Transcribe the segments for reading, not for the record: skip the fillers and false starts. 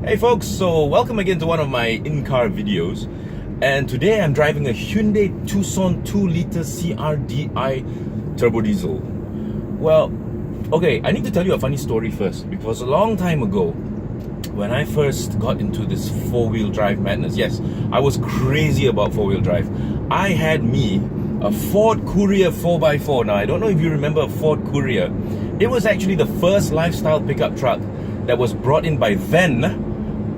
Hey folks, so welcome again to one of my in-car videos, and today I'm driving a Hyundai Tucson 2.0 CRDi turbo diesel. Well, okay, I need to tell you a funny story first, because a long time ago, when I first got into this four-wheel drive madness, yes, I was crazy about four-wheel drive. I had me a Ford Courier 4x4. Now, I don't know if you remember a Ford Courier. It was actually the first lifestyle pickup truck that was brought in by then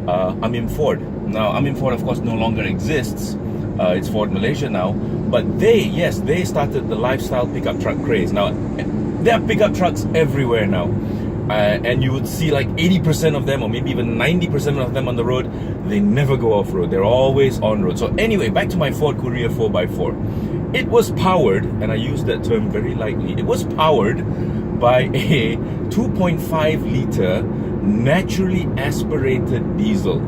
Amin Ford. Now, Amin Ford, of course, no longer exists. It's Ford Malaysia now. But they started the lifestyle pickup truck craze. Now, there are pickup trucks everywhere now. And you would see like 80% of them, or maybe even 90% of them on the road. They never go off-road. They're always on-road. So anyway, back to my Ford Courier 4x4. It was powered, and I use that term very lightly, it was powered by a 2.5 liter naturally aspirated diesel.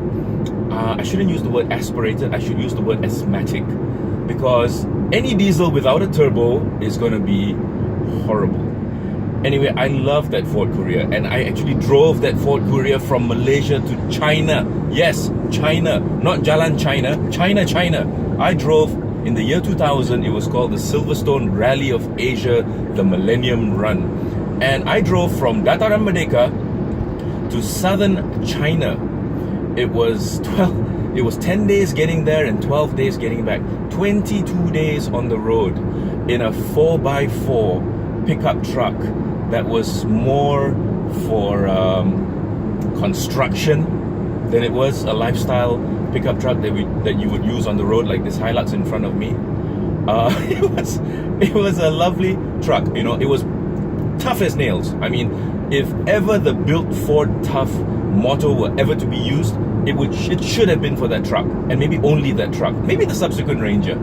I shouldn't use the word aspirated, I should use the word asthmatic, because any diesel without a turbo is going to be horrible. Anyway, I love that Ford Courier, and I actually drove that Ford Courier from Malaysia to China. Yes, China, not Jalan China, China. I drove in the year 2000. It was called the Silverstone Rally of Asia, the Millennium Run. And I drove from Dataran Merdeka to southern China. It was 10 days getting there and 12 days getting back. 22 days on the road in a 4x4 pickup truck that was more for construction than it was a lifestyle pickup truck that you would use on the road, like this Hilux in front of me. It was a lovely truck. You know, it was tough as nails. I mean, if ever the built Ford tough motto were ever to be used, it should have been for that truck, and maybe only that truck, maybe the subsequent Ranger,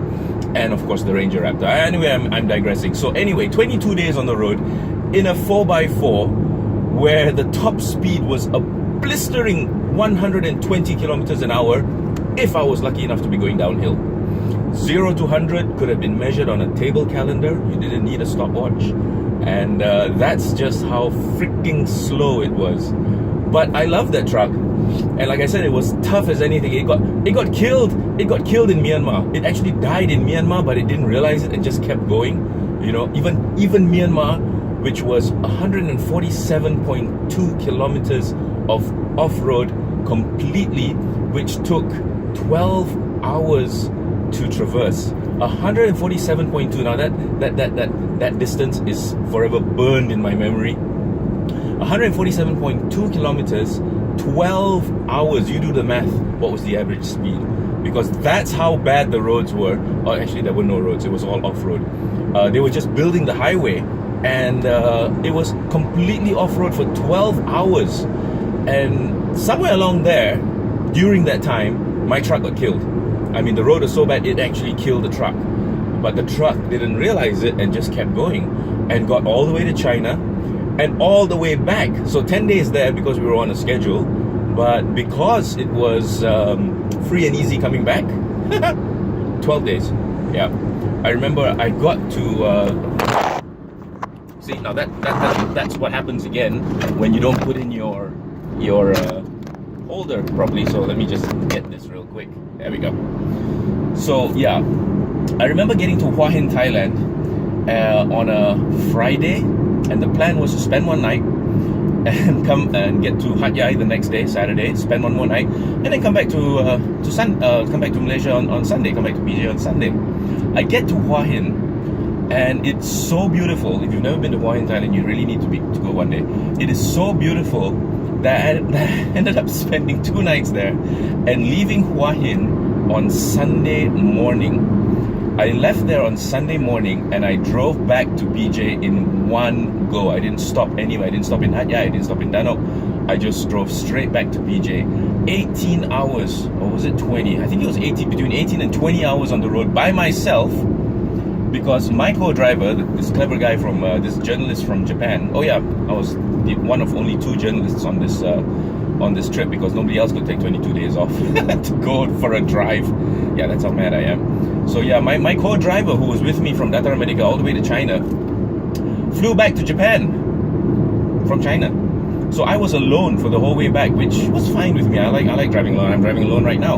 and of course the Ranger Raptor. Anyway, I'm digressing. So anyway, 22 days on the road in a 4x4 where the top speed was a blistering 120 kilometers an hour if I was lucky enough to be going downhill. 0 to 100 could have been measured on a table calendar. You didn't need a stopwatch, and that's just how freaking slow it was. But I love that truck, and like I said, it was tough as anything. It got killed in Myanmar. It actually died in Myanmar, but it didn't realize it and just kept going. You know, even Myanmar, which was 147.2 kilometers of off-road completely, which took 12 hours to traverse. 147.2. Now that distance is forever burned in my memory. 147.2 kilometers, 12 hours. You do the math. What was the average speed? Because that's how bad the roads were. Or actually, there were no roads. It was all off-road. They were just building the highway, and it was completely off-road for 12 hours. And somewhere along there, during that time, my truck got killed. I mean, the road was so bad, it actually killed the truck. But the truck didn't realize it and just kept going, and got all the way to China and all the way back. So 10 days there because we were on a schedule, but because it was free and easy coming back, 12 days. Yeah, I remember I got to see, now that's what happens again when you don't put in your holder properly. So let me just get this real quick. There we go. So yeah, I remember getting to Hua Hin, Thailand on a Friday, and the plan was to spend one night and come and get to Hat Yai the next day, Saturday, spend one more night, and then come back to Malaysia on Sunday, come back to PJ on Sunday. I get to Hua Hin, and it's so beautiful. If you've never been to Hua Hin, Thailand, you really need to go one day. It is so beautiful that I ended up spending 2 nights there and leaving Hua Hin on Sunday morning. I left there on Sunday morning and I drove back to PJ in one go. I didn't stop anywhere. I didn't stop in Hat Yai, I didn't stop in Danok. I just drove straight back to PJ. 18 hours, or was it 20? I think it was between 18 and 20 hours on the road by myself, because my co-driver, this clever guy from this journalist from Japan. Oh yeah, I was one of only 2 journalists on this trip, because nobody else could take 22 days off to go for a drive. Yeah, that's how mad I am. So yeah, my co-driver, who was with me from Dataran Merdeka all the way to China, flew back to Japan from China. So I was alone for the whole way back, which was fine with me. I like driving alone. I'm driving alone right now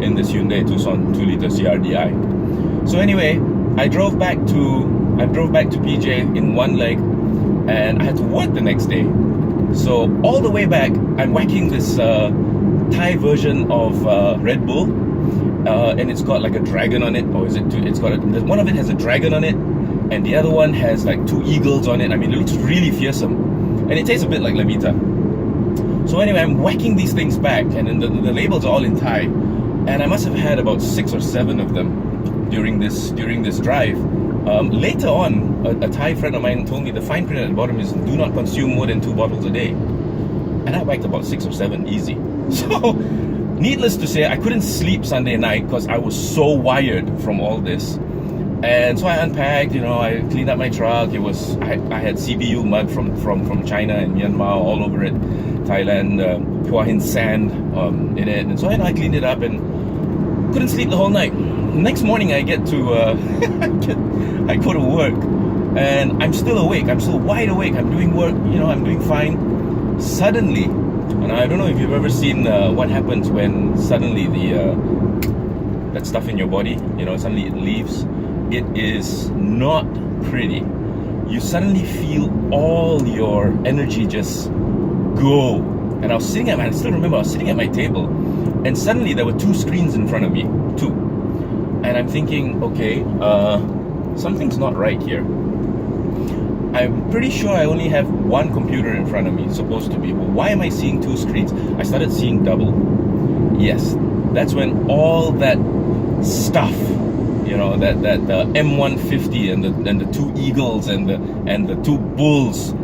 in this Hyundai Tucson 2.0 CRDi. So anyway, I drove back to PJ in one leg, and I had to work the next day. So all the way back, I'm whacking this Thai version of Red Bull, and it's got like a dragon on it, or is it two? It's got one of it has a dragon on it, and the other one has like two eagles on it. I mean, it looks really fearsome, and it tastes a bit like Levita. So anyway, I'm whacking these things back, and then the labels are all in Thai, and I must have had about 6 or 7 of them during this drive. Later on, a Thai friend of mine told me the fine print at the bottom is do not consume more than 2 bottles a day, and I whacked about 6 or 7 easy. So needless to say, I couldn't sleep Sunday night because I was so wired from all this. And so I unpacked, I cleaned up my truck. I had CBU mud from China and Myanmar all over it, Thailand, Hua Hin sand in it. And so I cleaned it up and couldn't sleep the whole night. Next morning I get to, I go to work and I'm still awake. I'm still wide awake. I'm doing work, I'm doing fine. Suddenly, and I don't know if you've ever seen what happens when suddenly that stuff in your body, suddenly it leaves. It is not pretty. You suddenly feel all your energy just go. And I still remember I was sitting at my table, and suddenly there were 2 screens in front of me, 2. And I'm thinking, okay, something's not right here. I'm pretty sure I only have 1 computer in front of me, supposed to be. But why am I seeing 2 screens? I started seeing double. Yes, that's when all that stuff, that the M150 and the 2 eagles and the 2 bulls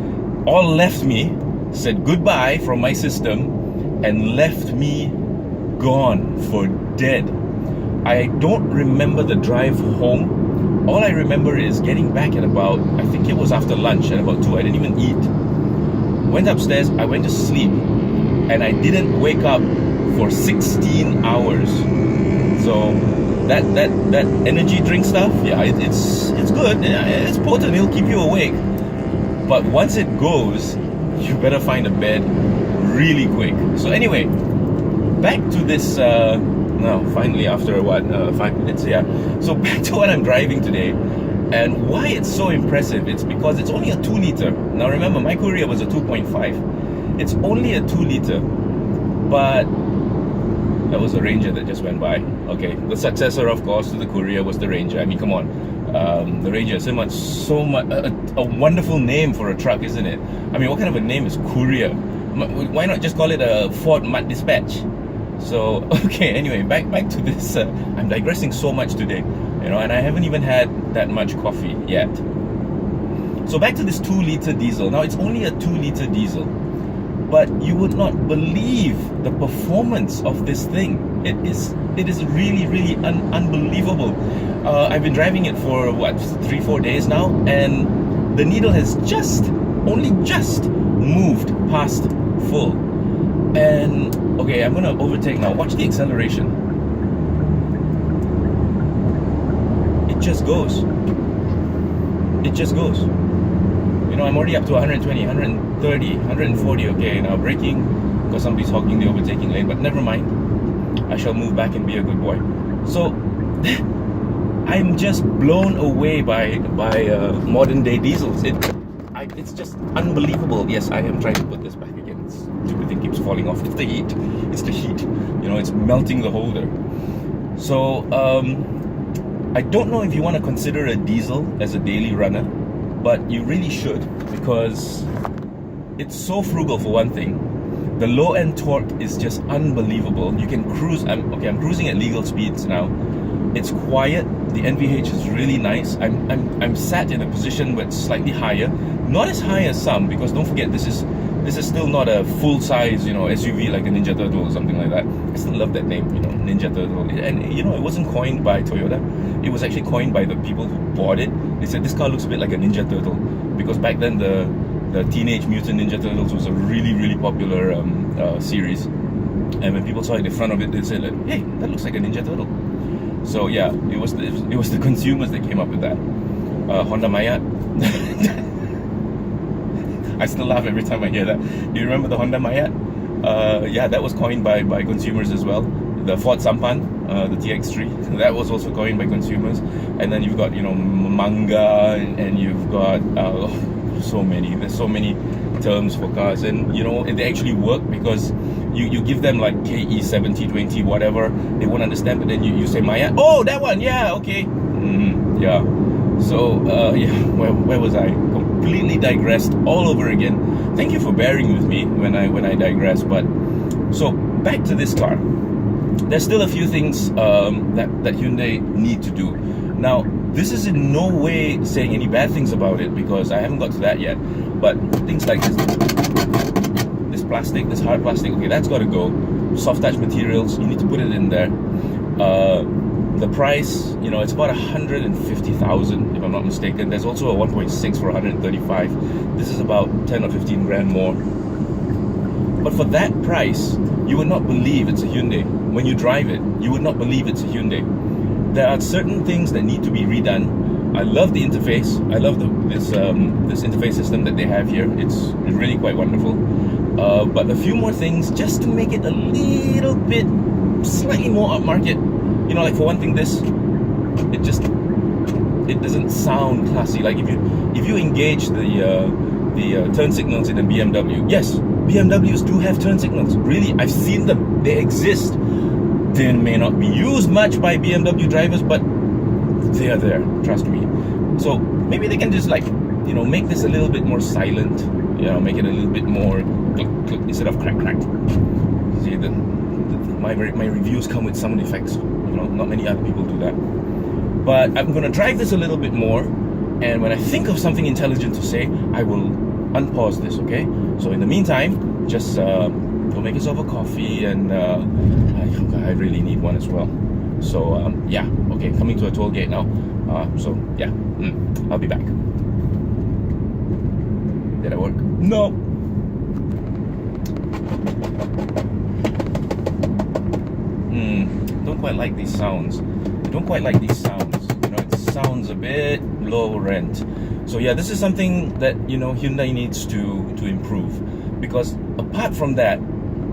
all left me, said goodbye from my system, and left me gone for dead. I don't remember the drive home. All I remember is getting back at about, I think it was after lunch at about 2. I didn't even eat. Went upstairs, I went to sleep, and I didn't wake up for 16 hours. So that energy drink stuff, yeah, it's good. Yeah, it's potent. It'll keep you awake. But once it goes, you better find a bed really quick. So anyway, back to this. Finally after 5 minutes, yeah. So back to what I'm driving today, and why it's so impressive. It's because it's only a 2 liter. Now remember, my Courier was a 2.5. It's only a 2 liter, but that was a Ranger that just went by. Okay, the successor, of course, to the Courier was the Ranger. I mean, come on, the Ranger is so much a wonderful name for a truck, isn't it? I mean, what kind of a name is Courier? Why not just call it a Ford Mud Dispatch? So okay, anyway, back to this. I'm digressing so much today, and I haven't even had that much coffee yet. So back to this 2 liter diesel. Now it's only a 2 liter diesel, but you would not believe the performance of this thing. It is really unbelievable. I've been driving it for 3-4 days now, and the needle has only just moved past full. And okay, I'm gonna overtake now. Watch the acceleration. It just goes. I'm already up to 120, 130, 140. Okay, now braking because somebody's hogging the overtaking lane, but never mind. I shall move back and be a good boy. So I'm just blown away by modern day diesels. It's just unbelievable. Yes, I am trying to put this back again. This stupid thing keeps falling off. It's the heat. It's melting the holder. So I don't know if you want to consider a diesel as a daily runner, but you really should, because it's so frugal for one thing. The low end torque is just unbelievable. You can cruise. I'm cruising at legal speeds now. It's quiet. The NVH is really nice. I'm sat in a position where it's slightly higher, not as high as some, because don't forget this is still not a full size SUV like a Ninja Turtle or something like that. I still love that name, Ninja Turtle. And it wasn't coined by Toyota. It was actually coined by the people who bought it. They said this car looks a bit like a Ninja Turtle, because back then the Teenage Mutant Ninja Turtles was a really popular series. And when people saw it in front of it, they said, like, hey, that looks like a Ninja Turtle. So yeah, it was the consumers that came up with that. Honda Maya. I still laugh every time I hear that. Do you remember the Honda Mayat? Yeah, that was coined by consumers as well. The Ford Sampan, the TX3, that was also coined by consumers. And then you've got, you know, Manga, and you've got so many. There's so many terms for cars, and you know, they actually work because you give them like KE 7020 whatever, they won't understand, but then you say Maya, oh that one, yeah, okay, yeah. So yeah, where was I? Completely digressed all over again. Thank you for bearing with me when I digress. But so back to this car. There's still a few things that Hyundai need to do. Now, this is in no way saying any bad things about it, because I haven't got to that yet. But things like this plastic, this hard plastic, okay, that's got to go. Soft touch materials, you need to put it in there. The price, you know, it's about 150,000 if I'm not mistaken. There's also a 1.6 for 135. This is about 10 or 15 grand more. But for that price, you would not believe it's a Hyundai. When you drive it, you would not believe it's a Hyundai. There are certain things that need to be redone. I love the interface. I love this interface system that they have here. It's really quite wonderful. But a few more things just to make it a little bit slightly more upmarket. You know, like for one thing, it doesn't sound classy. Like if you engage the turn signals in a BMW, yes, BMWs do have turn signals. Really, I've seen them. They exist. They may not be used much by BMW drivers, but they are there, trust me. So maybe they can just, like, you know, make this a little bit more silent, you know, make it a little bit more click, click, instead of crack, crack. See, my reviews come with sound effects, you know, not many other people do that. But I'm gonna drive this a little bit more, and when I think of something intelligent to say, I will unpause this, okay? So in the meantime, just go make yourself a coffee, and I really need one as well. So yeah, okay, coming to a toll gate now. So yeah, I'll be back. Did I work? No. Don't quite like these sounds. Don't quite like these sounds. You know, it sounds a bit low rent. So yeah, this is something that, you know, Hyundai needs to improve, because apart from that,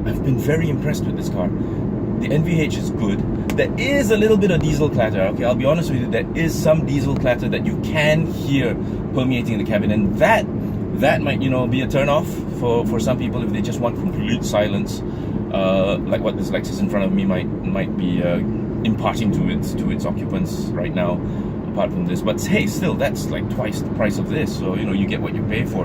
I've been very impressed with this car. The NVH is good. There is a little bit of diesel clatter, okay, I'll be honest with you. There is some diesel clatter that you can hear permeating the cabin, and that might, you know, be a turn off for some people if they just want complete silence, like what this Lexus in front of me might be imparting to its occupants right now. Apart from this, but hey, still, that's like twice the price of this, so you know, you get what you pay for.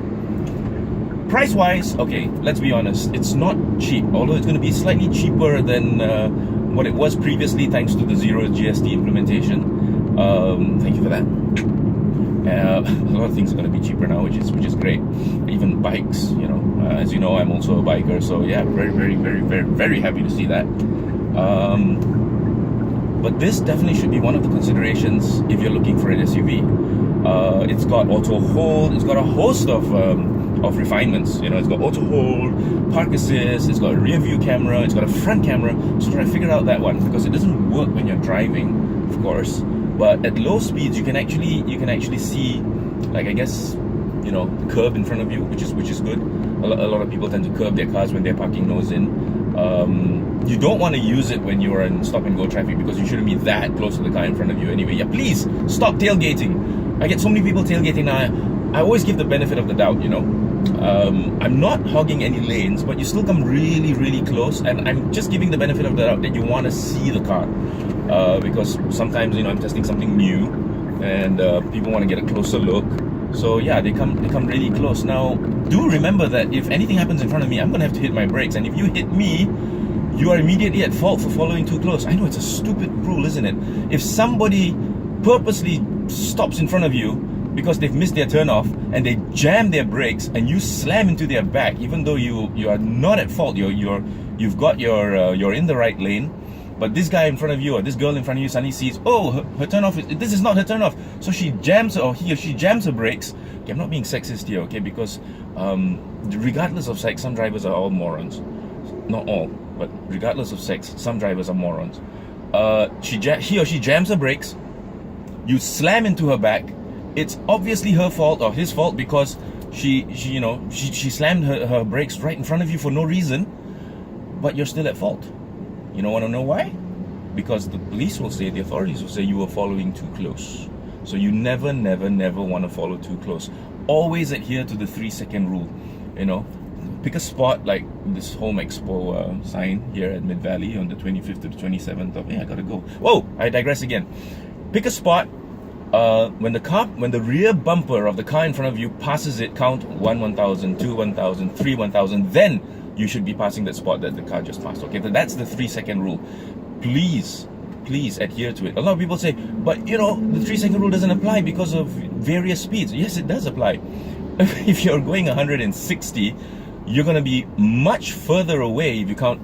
Price wise, okay, let's be honest, it's not cheap, although it's going to be slightly cheaper than what it was previously, thanks to the zero GST implementation. Thank you for that. A lot of things are going to be cheaper now, which is great. Even bikes, you know, as you know, I'm also a biker, so yeah, very happy to see that. But this definitely should be one of the considerations if you're looking for an SUV. It's got auto hold. It's got a host of refinements. You know, it's got auto hold, park assist. It's got a rear view camera. It's got a front camera. So try to figure out that one, because it doesn't work when you're driving, of course. But at low speeds, you can actually see, like, I guess, you know, the curb in front of you, which is good. A lot of people tend to curb their cars when they're parking nose in. You don't want to use it when you're in stop and go traffic, because you shouldn't be that close to the car in front of you anyway. Yeah, please stop tailgating. I get so many people tailgating now. I always give the benefit of the doubt, you know. I'm not hogging any lanes, but you still come really close, and I'm just giving the benefit of the doubt that you want to see the car, because sometimes, you know, I'm testing something new, and people want to get a closer look. So yeah, they come really close. Now, do remember that if anything happens in front of me, I'm gonna have to hit my brakes, and if you hit me, you are immediately at fault for following too close. I know it's a stupid rule, isn't it? If somebody purposely stops in front of you because they've missed their turn off and they jam their brakes, and you slam into their back, even though you are not at fault, you're in the right lane, but this guy in front of you or this girl in front of you suddenly sees, oh, her turn off, this is not her turn off, so she jams, or he or she jams her brakes. Okay, I'm not being sexist here, okay, because regardless of sex, some drivers are all morons. Not all, but regardless of sex, some drivers are morons. He or she jams her brakes, you slam into her back. It's obviously her fault or his fault, because She slammed her brakes right in front of you for no reason, but you're still at fault. You don't want to know why? Because the police will say, the authorities will say you were following too close. So you never want to follow too close. Always adhere to the 3-second rule. Pick a spot like this Home Expo sign here at Mid Valley on the 25th to the 27th of. I gotta go. Whoa! I digress again. Pick a spot. When the rear bumper of the car in front of you passes it, count 1 1,000, 2 1,000, 3 1,000. Then you should be passing that spot that the car just passed. Okay, so that's the 3-second rule. Please adhere to it. A lot of people say, but the 3-second rule doesn't apply because of various speeds. Yes, it does apply. If you're going 160, you're going to be much further away if you count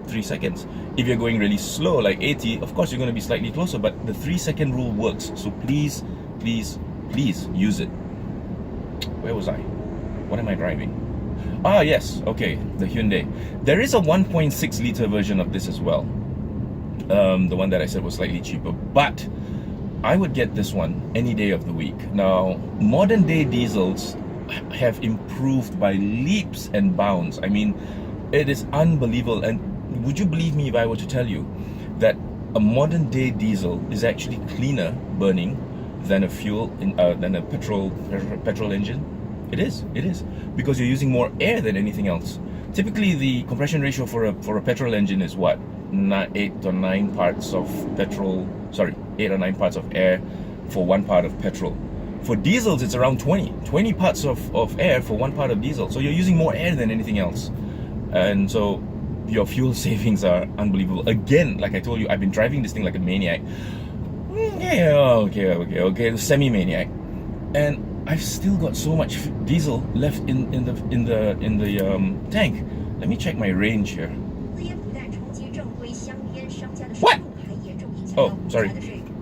3 seconds. If you're going really slow, like 80, of course you're going to be slightly closer, but the 3-second rule works. So please use it. Where was I? What am I driving? Ah, yes, okay, the Hyundai. There is a 1.6 liter version of this as well. The one that I said was slightly cheaper, but I would get this one any day of the week. Now, modern day diesels have improved by leaps and bounds. I mean, it is unbelievable. And would you believe me if I were to tell you that a modern day diesel is actually cleaner burning than a petrol engine? It is, because you're using more air than anything else. Typically, the compression ratio for a petrol engine is what? 8 or 9 parts of petrol. Sorry, 8 or 9 parts of air for 1 part of petrol. For diesels, it's around 20 parts of air for 1 part of diesel. So you're using more air than anything else. And so your fuel savings are unbelievable. Again, like I told you, I've been driving this thing like a maniac. Okay, semi-maniac. And I've still got so much diesel left in the tank. Let me check my range here. What? Oh, sorry.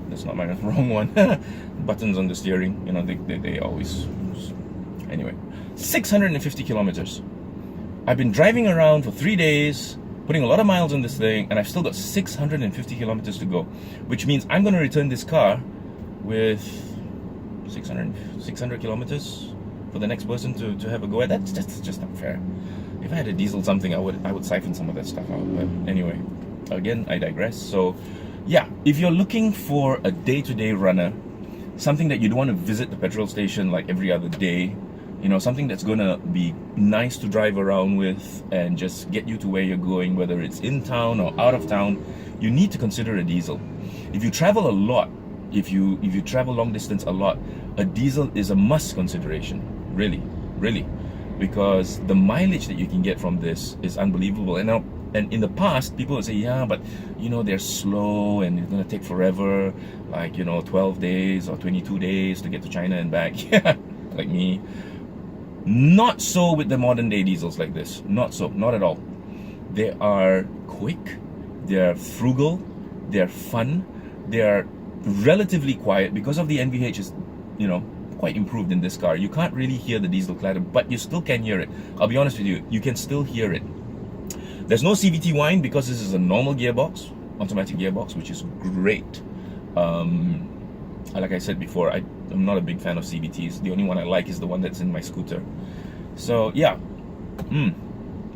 That's not my wrong one. Buttons on the steering, they always. Anyway, 650 kilometers. I've been driving around for 3 days, putting a lot of miles on this thing, and I've still got 650 kilometers to go, which means I'm going to return this car with 600 kilometers for the next person to have a go at. That's just not fair. If I had a diesel something, I would siphon some of that stuff out. But anyway, again, I digress. So yeah, if you're looking for a day-to-day runner, something that you don't want to visit the petrol station like every other day, something that's going to be nice to drive around with and just get you to where you're going, whether it's in town or out of town, you need to consider a diesel. If you travel a lot, if you travel long distance a lot, a diesel is a must consideration. Really, because the mileage that you can get from this is unbelievable. And in the past, people would say, yeah, but they're slow and it's gonna take forever, like 12 days or 22 days to get to China and back. Like me. Not so with the modern day diesels like this. Not so, not at all. They are quick, they're frugal, they're fun, they're relatively quiet because of the NVH is, quite improved in this car. You can't really hear the diesel clatter, but you still can hear it. I'll be honest with you, you can still hear it. There's no CVT whine because this is a normal gearbox, automatic gearbox, which is great. Like I said before, I'm not a big fan of CVTs. The only one I like is the one that's in my scooter. So yeah,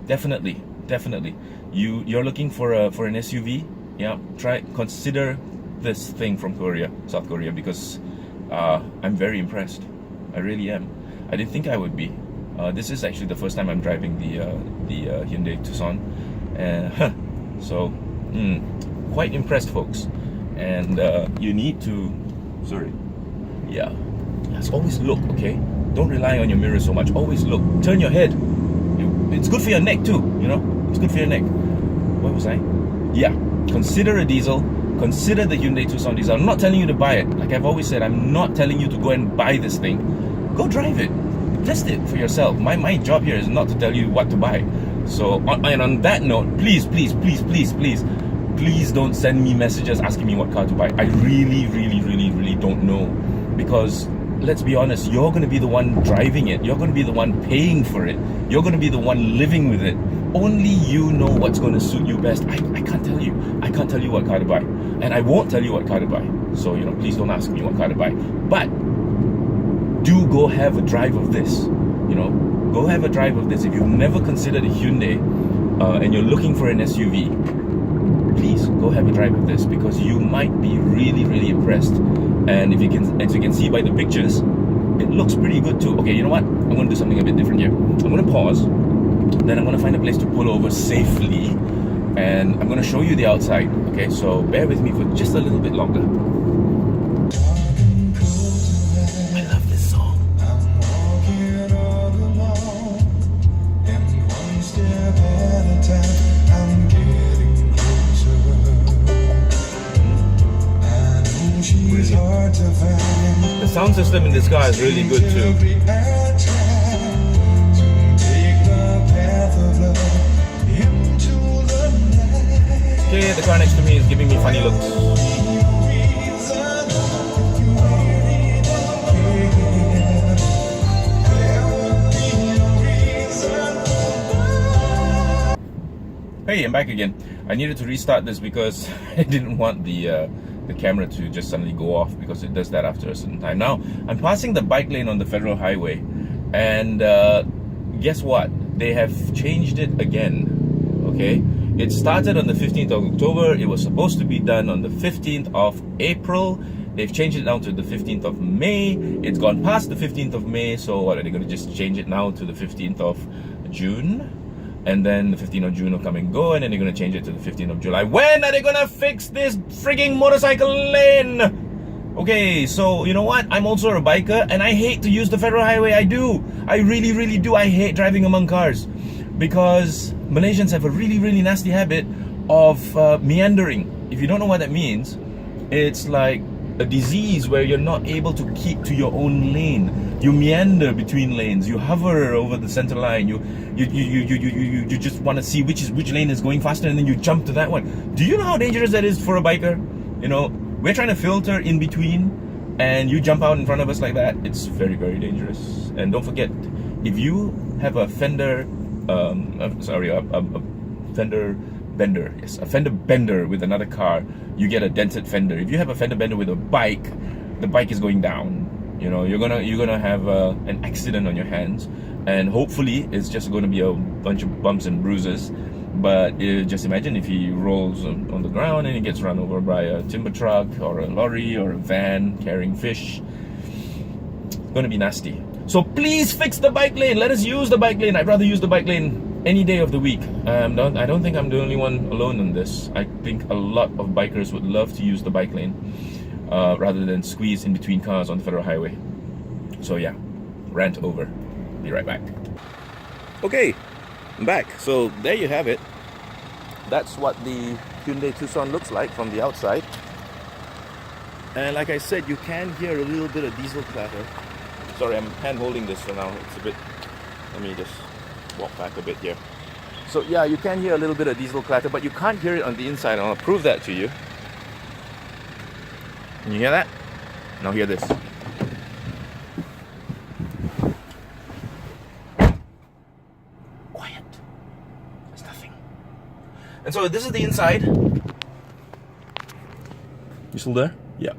definitely. You're looking for an SUV? Yeah, consider this thing from South Korea, because I'm very impressed. I really am. I didn't think I would be. This is actually the first time I'm driving the Hyundai Tucson, so quite impressed, folks. And you need to, just always look, okay? Don't rely on your mirror so much. Always look. Turn your head. It's good for your neck too. It's good for your neck. Where was I? Yeah. Consider a diesel. Consider the Hyundai Tucson diesel. I'm not telling you to buy it. Like I've always said, I'm not telling you to go and buy this thing. Go drive it. Test it for yourself. My job here is not to tell you what to buy. So, on that note, please don't send me messages asking me what car to buy. I really don't know. Because, let's be honest, you're going to be the one driving it. You're going to be the one paying for it. You're going to be the one living with it. Only you know what's going to suit you best. I can't tell you. I can't tell you what car to buy. And I won't tell you what car to buy. So, please don't ask me what car to buy. But do go have a drive of this. you know, go have a drive of this. If you've never considered a Hyundai and you're looking for an SUV, please go have a drive of this, because you might be really, really impressed. And if you can, as you can see by the pictures, it looks pretty good too. Okay, you know what? I'm going to do something a bit different here. I'm going to pause, then I'm going to find a place to pull over safely, and I'm going to show you the outside. Okay, so bear with me for just a little bit longer. I love this song. The sound system in this car is really good too. Okay, the car next to me is giving me funny looks. Hey, I'm back again. I needed to restart this because I didn't want the camera to just suddenly go off, because it does that after a certain time. Now, I'm passing the bike lane on the Federal Highway, and guess what? They have changed it again, okay? It started on the 15th of October. It was supposed to be done on the 15th of April. They've changed it now to the 15th of May. It's gone past the 15th of May, so what, are they going to just change it now to the 15th of June? And then the 15th of June will come and go, and then they're going to change it to the 15th of July. When are they going to fix this frigging motorcycle lane? Okay, so you know what? I'm also a biker, and I hate to use the Federal Highway. I do. I really, really do. I hate driving among cars, because Malaysians have a really, really nasty habit of meandering. If you don't know what that means, it's like a disease where you're not able to keep to your own lane. You meander between lanes. You hover over the center line. You just want to see which lane is going faster, and then you jump to that one. Do you know how dangerous that is for a biker? You know, we're trying to filter in between, and you jump out in front of us like that. It's very, very dangerous. And don't forget, if you have a fender, a fender bender, yes, a fender bender with another car, you get a dented fender. If you have a fender bender with a bike, the bike is going down. You know, you're gonna have an accident on your hands, and hopefully it's just going to be a bunch of bumps and bruises. But just imagine if he rolls on the ground and he gets run over by a timber truck or a lorry or a van carrying fish. It's going to be nasty. So please fix the bike lane. Let us use the bike lane. I'd rather use the bike lane any day of the week. I don't think I'm the only one alone on this. I think a lot of bikers would love to use the bike lane rather than squeeze in between cars on the Federal Highway. So yeah, rant over. Be right back. Okay, I'm back. So there you have it. That's what the Hyundai Tucson looks like from the outside. And like I said, you can hear a little bit of diesel clatter. Sorry, I'm hand holding this for now. It's a bit, let me just walk back a bit here. So yeah, you can hear a little bit of diesel clatter, but you can't hear it on the inside. I'll prove that to you. Can you hear that? Now hear this. Quiet. There's nothing. And so this is the inside. You still there? Yeah.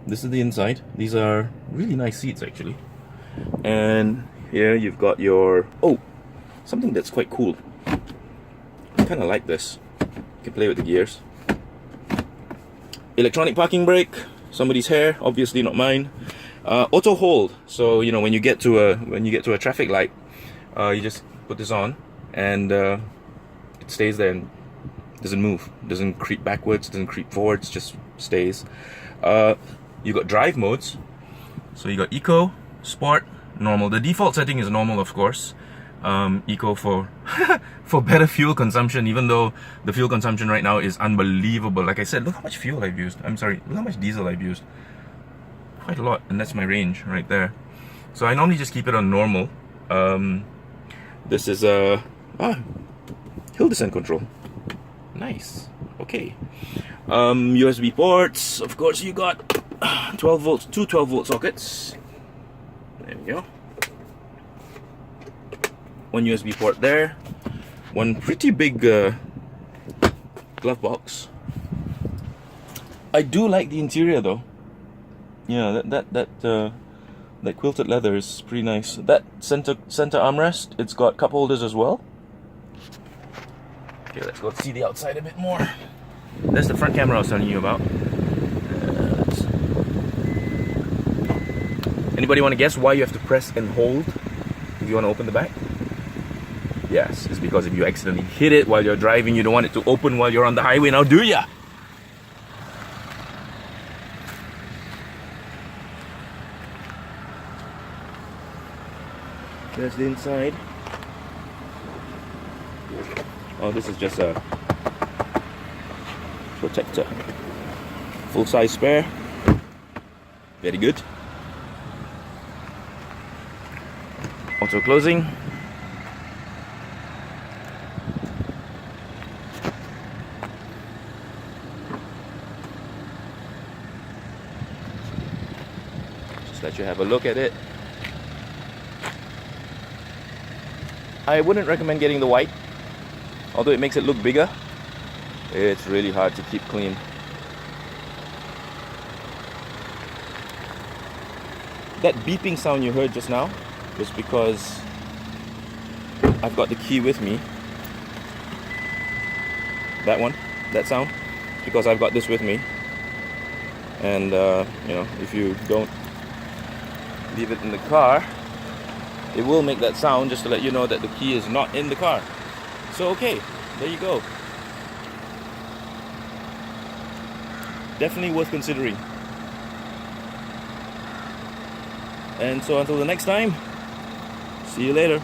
This is the inside. These are really nice seats actually. And here you've got your, oh, something that's quite cool. I kind of like this. You can play with the gears. Electronic parking brake, somebody's hair, obviously not mine. Auto hold. So you know, when you get to a traffic light, you just put this on, and it stays there and doesn't move, doesn't creep backwards, doesn't creep forwards, just stays. You got drive modes. So you got eco, sport, normal. The default setting is normal, of course. Eco for for better fuel consumption, even though the fuel consumption right now is unbelievable. Like I said, look how much fuel I've used. I'm sorry, look how much diesel I've used. Quite a lot, and that's my range right there. So I normally just keep it on normal. This is a hill descent control. Nice. Okay. USB ports. Of course, you got 12 volts, two 12 volt sockets. There we go. One USB port there. One pretty big glove box. I do like the interior though. Yeah, that That quilted leather is pretty nice. That center armrest, it's got cup holders as well. Okay, let's go see the outside a bit more. That's the front camera I was telling you about. Anybody want to guess why you have to press and hold if you want to open the back? Yes, it's because if you accidentally hit it while you're driving, you don't want it to open while you're on the highway, now do ya? There's the inside. Oh, this is just a protector. Full-size spare. Very good. Auto closing. Just let you have a look at it. I wouldn't recommend getting the white, although it makes it look bigger. It's really hard to keep clean. That beeping sound you heard just now was because I've got the key with me. That one, that sound, because I've got this with me. And you know, if you don't leave it in the car, it will make that sound just to let you know that the key is not in the car. So okay, there you go. Definitely worth considering. And so until the next time, see you later.